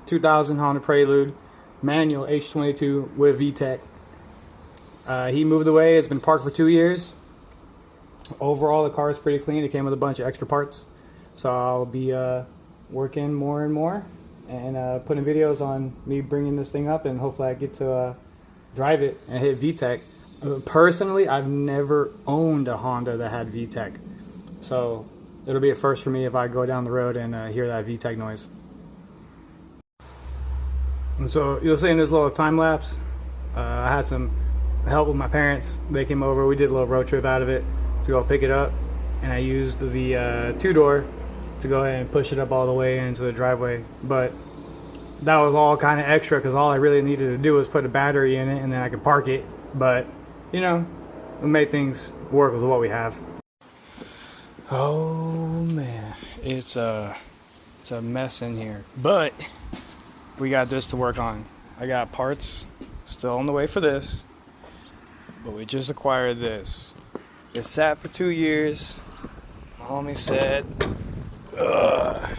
2000 Honda Prelude, manual H22 with Vtech. He moved away. It's been parked for 2 years. Overall, the car is pretty clean. It came with a bunch of extra parts. So I'll be working more and more and putting videos on me bringing this thing up, and hopefully I get to drive it and hit Vtech. Personally, I've never owned a Honda that had Vtech. So it'll be a first for me if I go down the road and hear that Vtech noise. And so you'll see in this little time lapse, I had some help with my parents. They came over, we did a little road trip out of it to go pick it up, and I used the two-door to go ahead and push it up all the way into the driveway. But that was all kind of extra because all I really needed to do was put a battery in it and then I could park it. But you know, we made things work with what we have. Oh man, it's a mess in here, but we got this to work on. I got parts still on the way for this, but we just acquired this. It sat for 2 years. My homie said, ugh.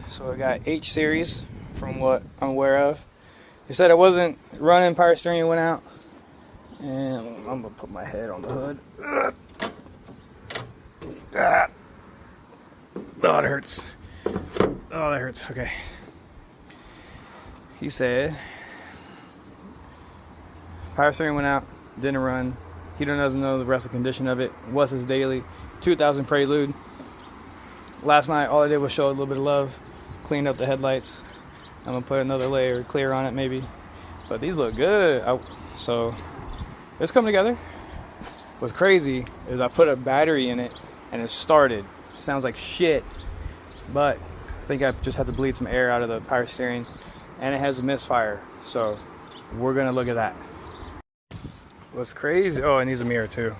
So I got H series from what I'm aware of. He said it wasn't running, power steering went out. And I'm gonna put my head on the hood. Ah. Oh, it hurts. Oh, that hurts. Okay. He said power steering went out, didn't run. He doesn't know the rest of the condition of it. What's his daily? 2000 Prelude. Last night, all I did was show a little bit of love, cleaned up the headlights. I'm gonna put another layer of clear on it, maybe. But these look good. So it's coming together. What's crazy is I put a battery in it and it started. Sounds like shit, but I think I just had to bleed some air out of the power steering, and it has a misfire. So we're gonna look at that. What's crazy, oh, it needs a mirror too.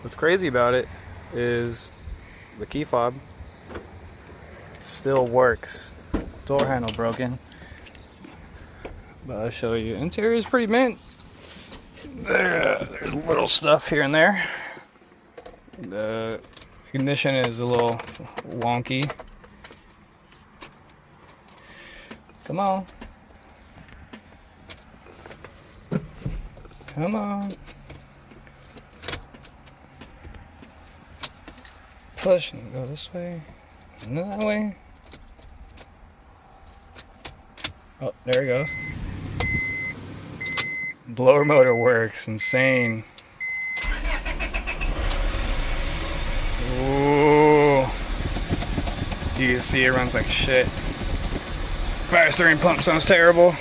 What's crazy about it is the key fob still works. Door handle broken, but I'll show you. Interior is pretty mint. There's little stuff here and there. The ignition is a little wonky. Come on. Come on. Push and go this way and that way. Oh, there it goes. Blower motor works. Insane. Ooh. You can see it runs like shit. Power steering pump sounds terrible.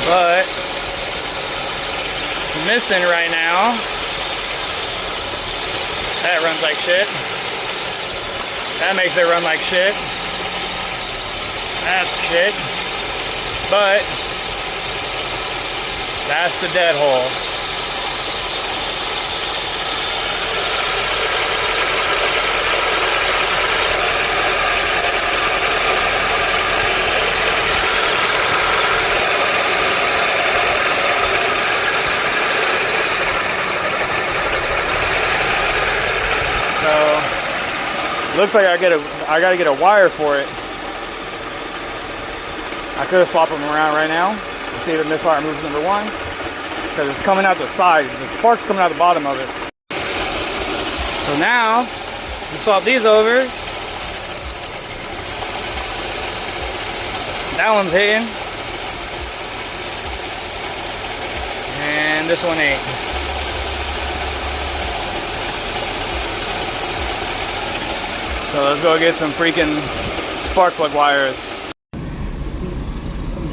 But missing right now. That runs like shit. That makes it run like shit. That's shit. But that's the dead hole. Looks like I gotta get a wire for it. I could have swapped them around right now. See if the misfire moves number one, because it's coming out the side. The spark's coming out the bottom of it. So now we swap these over. That one's hitting, and this one ain't. So let's go get some freaking spark plug wires.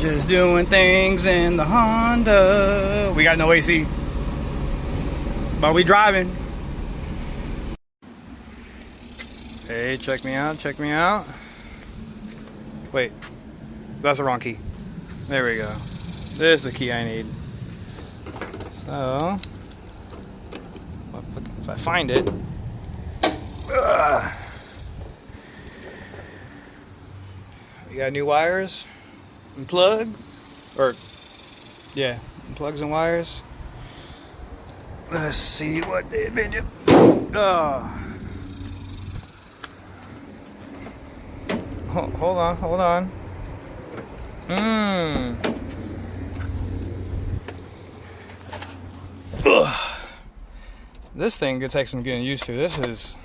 Just doing things in the Honda. We got no AC, but we driving. Hey, check me out, check me out. Wait, that's the wrong key. There we go. This is the key I need. So, if I find it. We got new wires and plug. Or, yeah, plugs and wires. Let's see what they did. Oh. Hold on. Ugh. This thing could take some getting used to. This is...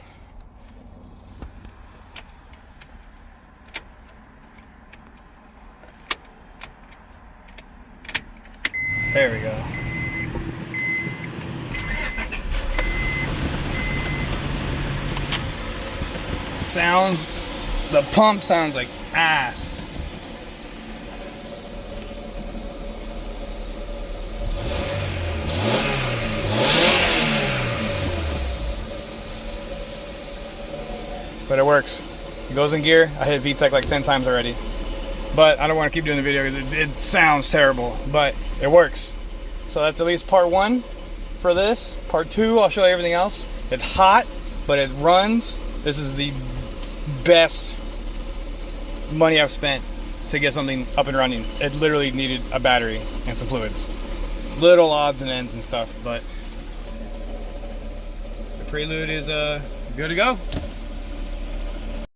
There we go. Sounds... The pump sounds like ass. But it works. It goes in gear. I hit Vtech like 10 times already. But I don't want to keep doing the video because it sounds terrible. But it works. So that's at least part 1 for this. Part 2, I'll show you everything else. It's hot, but it runs. This is the best money I've spent to get something up and running. It literally needed a battery and some fluids. Little odds and ends and stuff, but the Prelude is good to go.